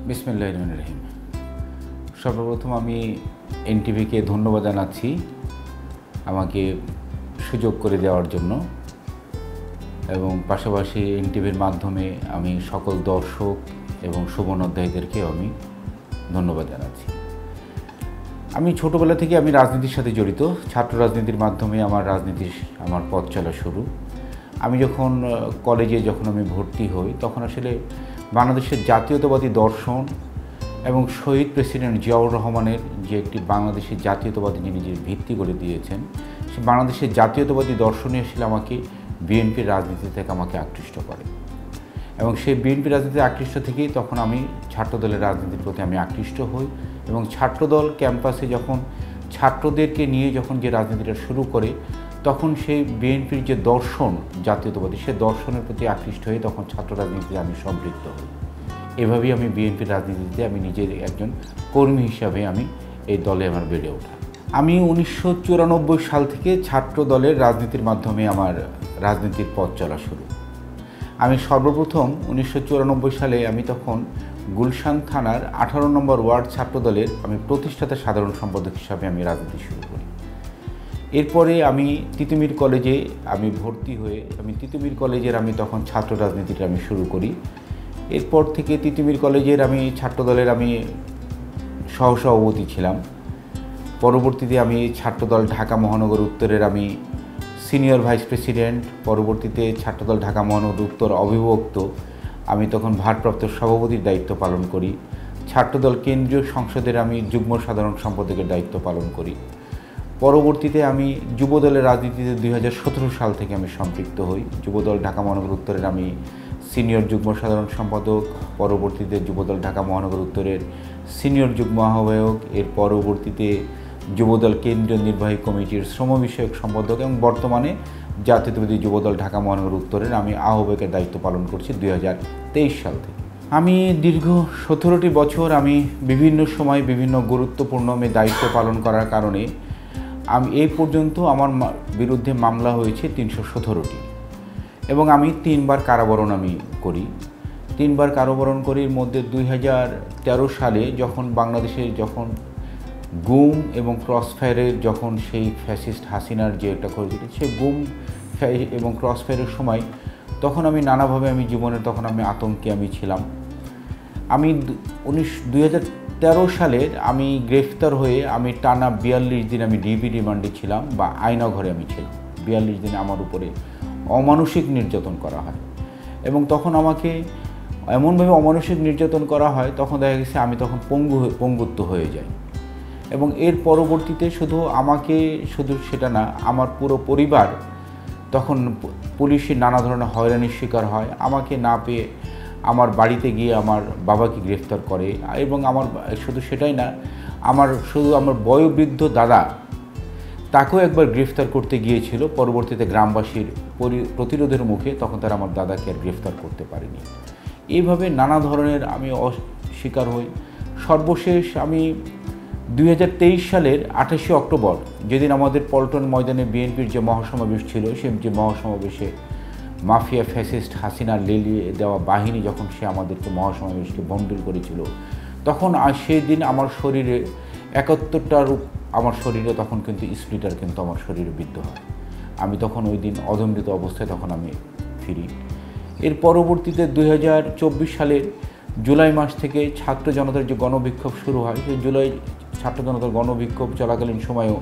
বিসমিল্লাহির রহমানির রহিম। সর্বপ্রথম আমি এনটিভিকে ধন্যবাদ জানাচ্ছি আমাকে সুযোগ করে দেওয়ার জন্য, এবং পাশাপাশি এনটিভির মাধ্যমে আমি সকল দর্শক এবং শুভনোধ্যায়ীদেরকেও আমি ধন্যবাদ জানাচ্ছি। আমি ছোটোবেলা থেকে আমি রাজনীতির সাথে জড়িত। ছাত্র রাজনীতির মাধ্যমে আমার পথ চলা শুরু। আমি যখন কলেজে আমি ভর্তি হই, তখন আসলে বাংলাদেশের জাতীয়তাবাদী দর্শন এবং শহীদ প্রেসিডেন্ট জিয়াউর রহমানের যে একটি বাংলাদেশের জাতীয়তাবাদী যিনি যে ভিত্তি করে দিয়েছেন, সে বাংলাদেশের জাতীয়তাবাদী দর্শনই আসলে আমাকে বিএনপির রাজনীতি থেকে আমাকে আকৃষ্ট করে, এবং সেই বিএনপি রাজনীতিতে আকৃষ্ট থেকেই তখন আমি ছাত্রদলের রাজনীতির প্রতি আমি আকৃষ্ট হই। এবং ছাত্রদল ক্যাম্পাসে যখন ছাত্রদেরকে নিয়ে যে রাজনীতিটা শুরু করে, তখন সেই বিএনপির যে দর্শন জাতীয়তাবাদী, সে দর্শনের প্রতি আকৃষ্ট হয়ে তখন ছাত্র রাজনীতিতে আমি সম্পৃক্ত হই। এভাবেই আমি বিএনপির রাজনীতিতে আমি নিজের একজন কর্মী হিসাবে আমি এই দলে আমার বেড়ে ওঠা। আমি 1994 সাল থেকে ছাত্র দলের রাজনীতির মাধ্যমে আমার রাজনীতির পথ চলা শুরু। আমি সর্বপ্রথম 1994 সালে আমি তখন গুলশান থানার 18 নম্বর ওয়ার্ড ছাত্রদলের আমি প্রতিষ্ঠাতা সাধারণ সম্পাদক হিসাবে আমি রাজনীতি শুরু করি। এরপরে আমি তিতুমীর কলেজে আমি ভর্তি হয়ে তিতুমীর কলেজের তখন ছাত্র রাজনীতিটা আমি শুরু করি। এরপর থেকে তিতুমীর কলেজের ছাত্রদলের সহসভাপতি ছিলাম। পরবর্তীতে আমি ছাত্রদল ঢাকা মহানগর উত্তরের সিনিয়র ভাইস প্রেসিডেন্ট, পরবর্তীতে ছাত্রদল ঢাকা মহানগর উত্তর অবিভক্ত আমি তখন ভারপ্রাপ্ত সভাপতির দায়িত্ব পালন করি। ছাত্রদল কেন্দ্রীয় সংসদের যুগ্ম সাধারণ সম্পাদকের দায়িত্ব পালন করি। পরবর্তীতে আমি যুবদলের রাজনীতিতে 2017 সাল থেকে আমি সম্পৃক্ত হই। যুবদল ঢাকা মহানগর উত্তরের সিনিয়র যুগ্ম সাধারণ সম্পাদক, পরবর্তীতে যুবদল ঢাকা মহানগর উত্তরের সিনিয়র যুগ্ম আহ্বায়ক, এর পরবর্তীতে যুবদল কেন্দ্রীয় নির্বাহী কমিটির শ্রম বিষয়ক সম্পাদক, এবং বর্তমানে জাতীয়তাবাদী যুবদল ঢাকা মহানগর উত্তরের আহ্বায়কের দায়িত্ব পালন করছি 2023 সাল থেকে। আমি দীর্ঘ 17টি বছর বিভিন্ন সময় বিভিন্ন গুরুত্বপূর্ণ দায়িত্ব পালন করার কারণে এই পর্যন্ত আমার বিরুদ্ধে মামলা হয়েছে 317টি, এবং আমি 3বার কারাবরণ করি। 3বার কারাবরণ করি। এর মধ্যে 2013 সালে বাংলাদেশে গুম এবং ক্রসফায়ারের সেই ফ্যাসিস্ট হাসিনার যে একটা করেছিল, সেই গুম এবং ক্রসফায়ারের সময় তখন নানাভাবে জীবনের আতঙ্কে ছিলাম। 2013 সালের গ্রেফতার হয়ে টানা 42 দিন ডিবি রিমান্ডে ছিলাম, বা আয়নাঘরে ছিলাম। 42 দিন আমার উপরে অমানসিক নির্যাতন করা হয়, এবং তখন আমাকে এমনভাবে অমানসিক নির্যাতন করা হয়, তখন দেখা গেছে তখন পঙ্গুত্ব হয়ে যায়। এবং এর পরবর্তীতে শুধু সেটা না, আমার পুরো পরিবার তখন পুলিশের নানা ধরনের হয়রানির শিকার হয়। আমাকে না পেয়ে আমার বাড়িতে গিয়ে আমার বাবাকে গ্রেফতার করে, এবং শুধু সেটাই না, আমার বয়োবৃদ্ধ দাদা, তাকেও একবার গ্রেফতার করতে গিয়েছিল। পরবর্তীতে গ্রামবাসীর প্রতিরোধের মুখে তখন তারা আমার দাদাকে আর গ্রেফতার করতে পারেনি। এইভাবে নানা ধরনের শিকার হই। সর্বশেষ 2023 সালের 28 অক্টোবর, যেদিন আমাদের পল্টন ময়দানে বিএনপির যে মহাসমাবেশ ছিল, সেই যে মহাসমাবেশে মাফিয়া ফ্যাসিস্ট হাসিনার লেলিয়ে দেওয়া বাহিনী সে আমাদেরকে মহাসমাবেশকে ভণ্ডুল করেছিল, তখন সেই দিন আমার শরীরে 71টা রূপ তখন কিন্তু স্প্লিটার আমার শরীরে বিদ্ধ হয়। আমি তখন ওই দিন অধমৃত অবস্থায় ফিরি। এর পরবর্তীতে 2024 সালের জুলাই মাস থেকে ছাত্র জনতার যে গণবিক্ষোভ শুরু হয়, সেই জুলাই ছাত্র জনতার গণবিক্ষোভ চলাকালীন সময়েও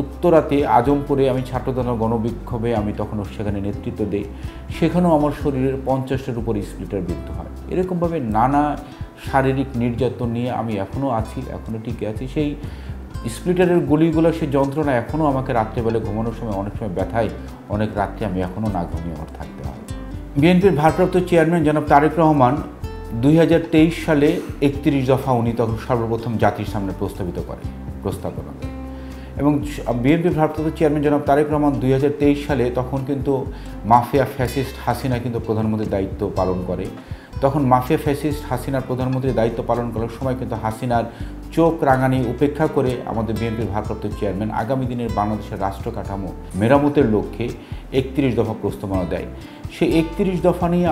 উত্তরাতে আজমপুরে ছাত্র জনতার গণবিক্ষোভে তখন সেখানে নেতৃত্ব দিই। সেখানেও আমার শরীরের 50টার উপর স্প্লিটার বিদ্ধ হয়। এরকমভাবে নানা শারীরিক নির্যাতন নিয়ে এখনও টিকে আছি। সেই স্প্লিটারের গুলিগুলো, সেই যন্ত্রণা এখনও আমাকে রাত্রেবেলা ঘুমানোর সময় অনেক সময় ব্যথায় অনেক রাত্রে এখনও না ঘুমিয়ে আমার থাকতে হয়। বিএনপির ভারপ্রাপ্ত চেয়ারম্যান জনাব তারেক রহমান 2023 সালে 31 দফা তখন সর্বপ্রথম জাতির সামনে প্রস্তাবনা দেয়, এবং বিএনপির ভারপ্রাপ্ত চেয়ারম্যান জনাব তারেক রহমান 2023 সালে তখন কিন্তু মাফিয়া ফ্যাসিস্ট হাসিনা কিন্তু প্রধানমন্ত্রীর দায়িত্ব পালন করে। তখন মাফিয়া ফ্যাসিস্ট হাসিনার প্রধানমন্ত্রীর দায়িত্ব পালন করার সময় কিন্তু হাসিনার চোখ রাঙানি উপেক্ষা করে আমাদের বিএনপির ভারপ্রাপ্ত চেয়ারম্যান আগামী দিনের বাংলাদেশের রাষ্ট্র কাঠামো মেরামতের লক্ষ্যে 31 দফা প্রস্তাবনা দেয়। সেই 31 দফা নিয়ে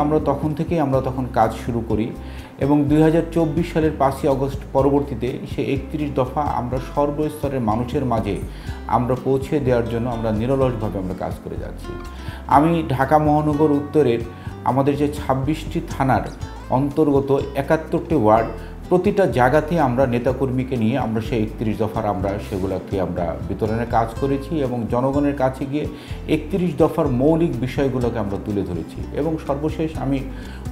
আমরা তখন কাজ শুরু করি এবং 2024 সালের 5ই আগস্ট পরবর্তীতে সেই 31 দফা আমরা সর্বস্তরের মানুষের মাঝে আমরা পৌঁছে দেওয়ার জন্য আমরা নিরলসভাবে আমরা কাজ করে যাচ্ছি। আমি ঢাকা মহানগর উত্তরের আমাদের যে 26টি থানার অন্তর্গত 71টি ওয়ার্ড, প্রতিটা জায়গাতে আমরা নেতাকর্মীকে নিয়ে আমরা সেই 31 দফার সেগুলোকে আমরা বিতরণের কাজ করেছি এবং জনগণের কাছে গিয়ে 31 দফার মৌলিক বিষয়গুলোকে আমরা তুলে ধরেছি। এবং সর্বশেষ আমি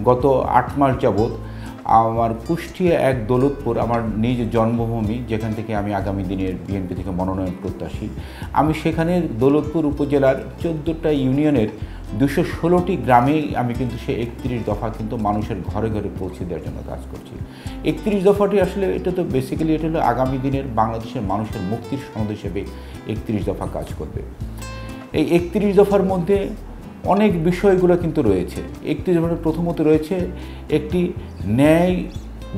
গত 8 মাস যাবৎ আমার কুষ্টিয়া এক দৌলতপুর, আমার নিজ জন্মভূমি, যেখান থেকে আমি আগামী দিনের বিএনপি থেকে মনোনয়ন প্রত্যাশী, আমি সেখানে দৌলতপুর উপজেলার 14টা ইউনিয়নের 216টি গ্রামে আমি কিন্তু সেই 31 দফা কিন্তু মানুষের ঘরে ঘরে পৌঁছে দেওয়ার জন্য কাজ করছি। 31 দফাটি আসলে এটা হলো আগামী দিনের বাংলাদেশের মানুষের মুক্তির সনদ হিসেবে 31 দফা কাজ করবে। এই 31 দফার মধ্যে অনেক বিষয়গুলো কিন্তু রয়েছে। 31 দফার প্রথমত রয়েছে একটি ন্যায়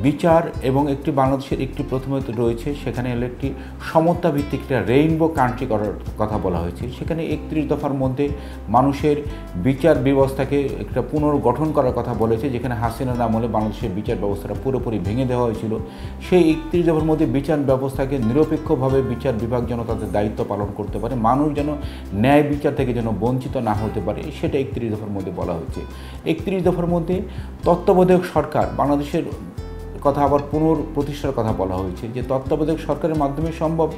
বিচার এবং একটি বাংলাদেশের প্রথমত রয়েছে সেখানে হলো একটি সমতা ভিত্তিক একটা রেইনবো কান্ট্রি করার কথা বলা হয়েছে। সেখানে 31 দফার মধ্যে মানুষের বিচার ব্যবস্থাকে একটা পুনর্গঠন করার কথা বলেছে, যেখানে হাসিনার আমলে বাংলাদেশের বিচার ব্যবস্থাটা পুরোপুরি ভেঙে দেওয়া হয়েছিল। সেই 31 দফার মধ্যে বিচার ব্যবস্থাকে নিরপেক্ষভাবে বিচার বিভাগ যেন তাদের দায়িত্ব পালন করতে পারে, মানুষ যেন ন্যায় বিচার থেকে যেন বঞ্চিত না হতে পারে, সেটা 31 দফার মধ্যে বলা হয়েছে। 31 দফার মধ্যে তত্ত্বাবধায়ক সরকার বাংলাদেশের কথা আবার পুনঃপ্রতিষ্ঠার কথা বলা হয়েছে, যে তত্ত্বাবধায়ক সরকারের মাধ্যমে সম্ভব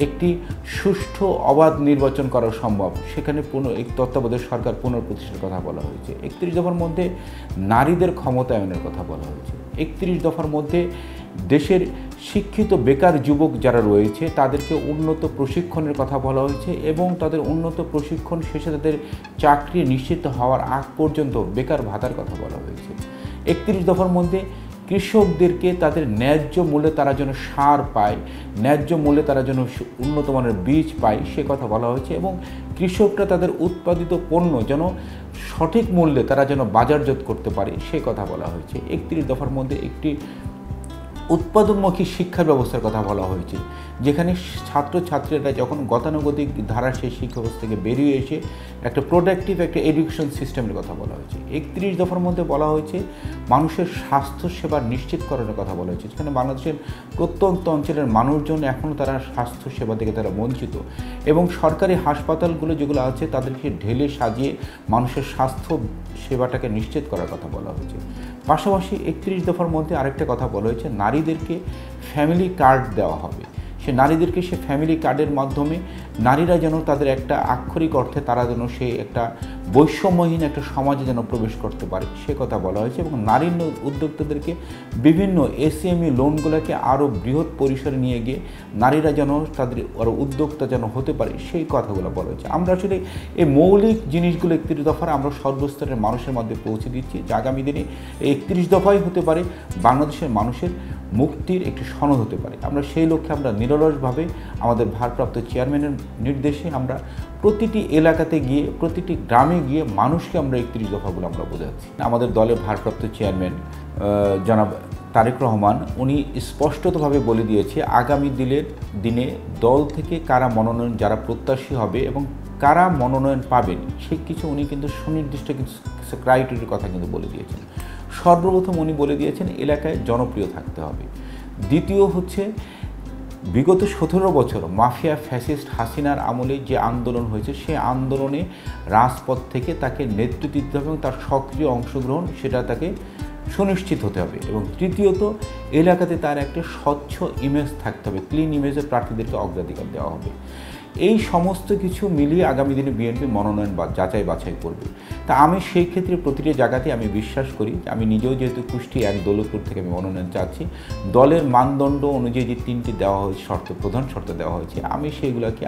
একটি সুষ্ঠু অবাধ নির্বাচন করা সম্ভব, সেখানে এই তত্ত্বাবধায়ক সরকার পুনঃপ্রতিষ্ঠার কথা বলা হয়েছে। 31 দফার মধ্যে নারীদের ক্ষমতায়নের কথা বলা হয়েছে। 31 দফার মধ্যে দেশের শিক্ষিত বেকার যুবক যারা রয়েছে তাদেরকে উন্নত প্রশিক্ষণের কথা বলা হয়েছে এবং তাদের উন্নত প্রশিক্ষণ শেষে তাদের চাকরি নিশ্চিত হওয়ার আগ পর্যন্ত বেকার ভাতার কথা বলা হয়েছে। 31 দফার মধ্যে কৃষকদেরকে তাদের ন্যায্য মূল্যে তারা যেন সার পায়, ন্যায্য মূল্যে তারা যেন উন্নত মানের বীজ পায় সে কথা বলা হয়েছে এবং কৃষকরা তাদের উৎপাদিত পণ্য যেন সঠিক মূল্যে তারা যেন বাজারজাত করতে পারে সে কথা বলা হয়েছে। 31 দফার মধ্যে একটি উৎপাদনমুখী শিক্ষা ব্যবস্থার কথা বলা হয়েছে, যেখানে ছাত্রছাত্রীরা যখন গতানুগতিক ধারা সেই শিক্ষা ব্যবস্থা থেকে বেরিয়ে এসে একটা প্রোডাক্টিভ একটা এডুকেশন সিস্টেমের কথা বলা হয়েছে। 31 দফার মধ্যে বলা হয়েছে মানুষের স্বাস্থ্যসেবা নিশ্চিতকরণের কথা বলা হয়েছে, যেখানে বাংলাদেশের প্রত্যন্ত অঞ্চলের মানুষজন এখনও তারা স্বাস্থ্যসেবা থেকে তারা বঞ্চিত এবং সরকারি হাসপাতালগুলো যেগুলো আছে তাদেরকে ঢেলে সাজিয়ে মানুষের স্বাস্থ্য সেবাটাকে নিশ্চিত করার কথা বলা হয়েছে। পাশাপাশি 31 দফার মধ্যে আরেকটা কথা বলা হয়েছে, নারীদেরকে ফ্যামিলি কার্ড দেওয়া হবে। সে নারীদেরকে সে ফ্যামিলি কার্ডের মাধ্যমে নারীরা যেন তাদের একটা আক্ষরিক অর্থে তারা যেন সে একটা বৈষম্যহীন একটা সমাজে যেন প্রবেশ করতে পারে সে কথা বলা হয়েছে এবং নারী উদ্যোক্তাদেরকে বিভিন্ন এসএমই লোনগুলোকে আরও বৃহৎ পরিসরে নিয়ে গিয়ে নারীরা যেন তাদের আরও উদ্যোক্তা যেন হতে পারে সেই কথাগুলো বলা হয়েছে। আমরা আসলে এই মৌলিক জিনিসগুলো 31 দফার আমরা সর্বস্তরের মানুষের মধ্যে পৌঁছে দিচ্ছি, যে আগামী দিনে এই 31 দফাই হতে পারে বাংলাদেশের মানুষের মুক্তির একটি সনদ হতে পারে। আমরা সেই লক্ষ্যে আমরা নিরলসভাবে আমাদের ভারপ্রাপ্ত চেয়ারম্যানের নির্দেশে আমরা প্রতিটি এলাকাতে গিয়ে প্রতিটি গ্রামে গিয়ে মানুষকে আমরা 31 দফাগুলো আমরা বোঝাচ্ছি। আমাদের দলের ভারপ্রাপ্ত চেয়ারম্যান জনাব তারেক রহমান উনি স্পষ্টতভাবে বলে দিয়েছে আগামী দিনে দল থেকে কারা মনোনয়ন যারা প্রত্যাশী হবে এবং কারা মনোনয়ন পাবেন সে কিছু উনি কিন্তু সুনির্দিষ্ট কিছু ক্রাইটেরিয়ার কথা কিন্তু বলে দিয়েছেন। সর্বপ্রথম উনি বলে দিয়েছেন এলাকায় জনপ্রিয় থাকতে হবে। দ্বিতীয় হচ্ছে বিগত 17 বছর মাফিয়া ফ্যাসিস্ট হাসিনার আমলে যে আন্দোলন হয়েছে সে আন্দোলনে রাজপথ থেকে তাকে নেতৃত্ব দিতে হবে এবং তার সক্রিয় অংশগ্রহণ সেটা তাকে সুনিশ্চিত হতে হবে এবং তৃতীয়ত এলাকাতে তার একটা স্বচ্ছ ইমেজ থাকতে হবে, ক্লিন ইমেজের প্রার্থীদেরকে অগ্রাধিকার দেওয়া হবে। এই সমস্ত কিছু মিলিয়ে আগামী দিনে বিএনপি মনোনয়ন যাচাই বাছাই করবে। তা আমি সেই ক্ষেত্রে প্রতিটি জায়গাতে আমি বিশ্বাস করি, আমি নিজেও যেহেতু কুষ্টিয়া এক দৌলতপুর থেকে আমি মনোনয়ন চাচ্ছি, দলের মানদণ্ড অনুযায়ী যে 3টি দেওয়া হয়েছে প্রধান শর্ত দেওয়া হয়েছে আমি সেইগুলোকে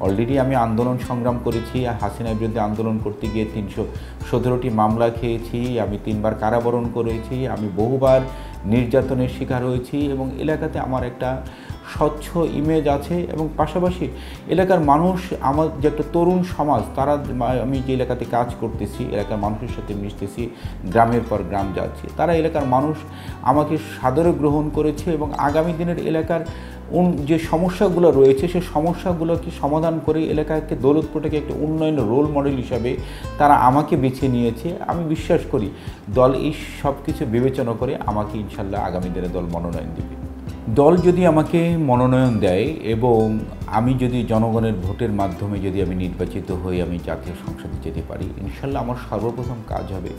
অলরেডি আমি আন্দোলন সংগ্রাম করেছি। হাসিনার বিরুদ্ধে আন্দোলন করতে গিয়ে 317টি মামলা খেয়েছি, আমি 3বার কারাবরণ করেছি, আমি বহুবার নির্যাতনের শিকার হয়েছি এবং এলাকাতে আমার একটা স্বচ্ছ ইমেজ আছে এবং পাশাপাশি এলাকার মানুষ, আমার যে একটা তরুণ সমাজ, তারা, আমি যে এলাকাতে কাজ করতেছি, এলাকার মানুষের সাথে মিশতেছি, গ্রামের পর গ্রাম যাচ্ছি, তারা এলাকার মানুষ আমাকে সাদরে গ্রহণ করেছে এবং আগামী দিনের এলাকার যে সমস্যাগুলো রয়েছে সেই সমস্যাগুলোকে সমাধান করে এলাকাকে, দৌলতপুরটাকে একটা উন্নয়নের রোল মডেল হিসাবে তারা আমাকে বেছে নিয়েছে। আমি বিশ্বাস করি দল এই সব কিছু বিবেচনা করে আমাকে ইনশাল্লাহ আগামী দিনে দল মনোনয়ন দেবে। দল যদি আমাকে মনোনয়ন দেয় এবং আমি যদি জনগণের ভোটের মাধ্যমে যদি আমি নির্বাচিত হয়ে আমি জাতীয় সংসদে যেতে পারি, ইনশাল্লাহ আমার সর্বপ্রথম কাজ হবে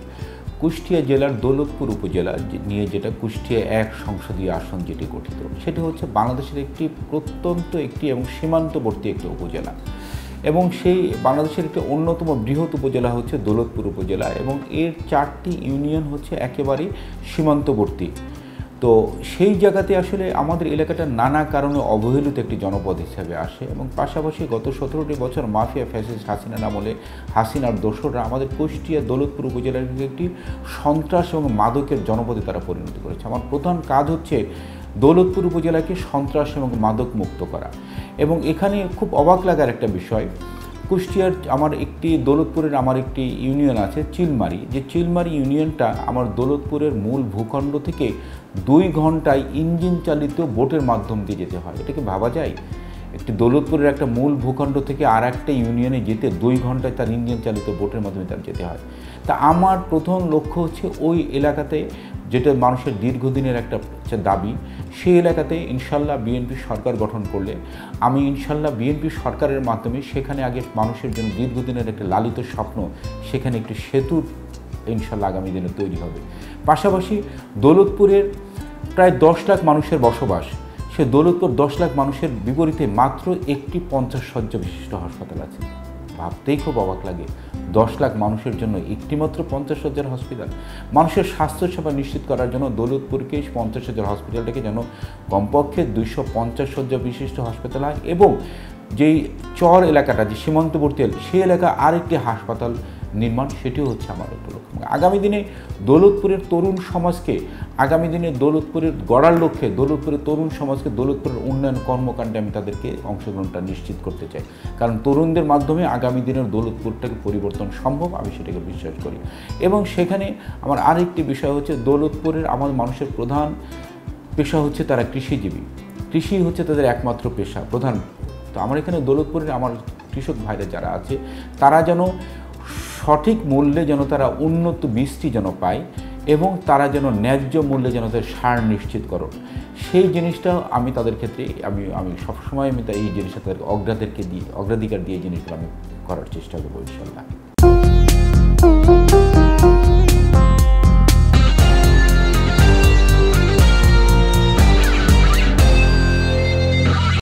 কুষ্টিয়া জেলার দৌলতপুর উপজেলা নিয়ে, যেটা কুষ্টিয়া 1 সংসদীয় আসন যেটি গঠিত, সেটি হচ্ছে বাংলাদেশের একটি প্রত্যন্ত একটি এবং সীমান্তবর্তী একটি উপজেলা এবং সেই বাংলাদেশের একটি অন্যতম বৃহৎ উপজেলা হচ্ছে দৌলতপুর উপজেলা এবং এর 4টি ইউনিয়ন হচ্ছে একেবারেই সীমান্তবর্তী। তো সেই জায়গাতে আসলে আমাদের এলাকাটা নানা কারণে অবহেলিত একটি জনপদ হিসেবে আসে এবং পাশাপাশি গত 17টি বছর মাফিয়া ফ্যাসিস্ট হাসিনার আমলে হাসিনার দোসররা আমাদের কুষ্টিয়া দৌলতপুর উপজেলার একটি সন্ত্রাস এবং মাদকের জনপদে তারা পরিণত করেছে। আমার প্রধান কাজ হচ্ছে দৌলতপুর উপজেলাকে সন্ত্রাস এবং মাদক মুক্ত করা। এবং এখানে খুব অবাক লাগার একটা বিষয়, কুষ্টিয়ার আমার একটি দৌলতপুরের আমার একটি ইউনিয়ন আছে চিলমারি, যে চিলমারি ইউনিয়নটা আমার দৌলতপুরের মূল ভূখণ্ড থেকে 2 ঘন্টায় ইঞ্জিন চালিত বোটের মাধ্যম দিয়ে যেতে হয়। এটাকে ভাবা যায়? একটি দৌলতপুরের একটা মূল ভূখণ্ড থেকে আর একটা ইউনিয়নে যেতে 2 ঘন্টায় তার ইঞ্জিন চালিত বোটের মাধ্যমে তার যেতে হয়। তা আমার প্রথম লক্ষ্য হচ্ছে ওই এলাকাতে, যেটা মানুষের দীর্ঘদিনের একটা দাবি, সেই এলাকাতে ইনশাল্লাহ বিএনপি সরকার গঠন করলে আমি ইনশাল্লাহ বিএনপি সরকারের মাধ্যমে সেখানে আগে মানুষের জন্য দীর্ঘদিনের একটা লালিত স্বপ্ন, সেখানে একটি সেতু ইনশাল্লাহ আগামী দিনে তৈরি হবে। পাশাপাশি দৌলতপুরের প্রায় 10 লাখ মানুষের বসবাস, সে দৌলতপুর 10 লাখ মানুষের বিপরীতে মাত্র একটি 50 শয্যা বিশিষ্ট হাসপাতাল আছে। ভাবতেই খুব অবাক লাগে, 10 লাখ মানুষের জন্য একটি মাত্র 50 শয্যার হসপিটাল। মানুষের স্বাস্থ্যসেবা নিশ্চিত করার জন্য দৌলতপুরকে 50 শয্যার হসপিটালটাকে যেন কমপক্ষে 250 শয্যা বিশিষ্ট হাসপাতাল হয় এবং যেই চর এলাকাটা, যে সীমান্তবর্তী সেই এলাকা আরেকটি হাসপাতাল নির্মাণ, সেটিও হচ্ছে আমার একটা লক্ষ্য। আগামী দিনে দৌলতপুরের তরুণ সমাজকে, আগামী দিনে দৌলতপুরের গড়ার লক্ষ্যে দৌলতপুরের তরুণ সমাজকে দৌলতপুরের উন্নয়ন কর্মকাণ্ডে আমি তাদেরকে অংশগ্রহণটা নিশ্চিত করতে চাই, কারণ তরুণদের মাধ্যমে আগামী দিনের দৌলতপুরটাকে পরিবর্তন সম্ভব, আমি সেটাকে বিশ্বাস করি। এবং সেখানে আমার আরেকটি বিষয় হচ্ছে দৌলতপুরের আমার মানুষের প্রধান পেশা হচ্ছে তারা কৃষিজীবী, কৃষি হচ্ছে তাদের একমাত্র পেশা, প্রধান। তো আমার এখানে দৌলতপুরের আমার কৃষক ভাইরা যারা আছে, তারা যেন সঠিক মূল্যে যেন তারা উন্নত বীজটি যেন পায় এবং তারা যেন ন্যায্য মূল্যে যেন তাদের সার নিশ্চিতকরণ, সেই জিনিসটা আমি তাদের ক্ষেত্রে আমি সবসময় আমি এই জিনিসটা তাদেরকে অগ্রাধিকার দিয়ে এই জিনিসগুলো আমি করার চেষ্টা করবো ইনশাল্লাহ।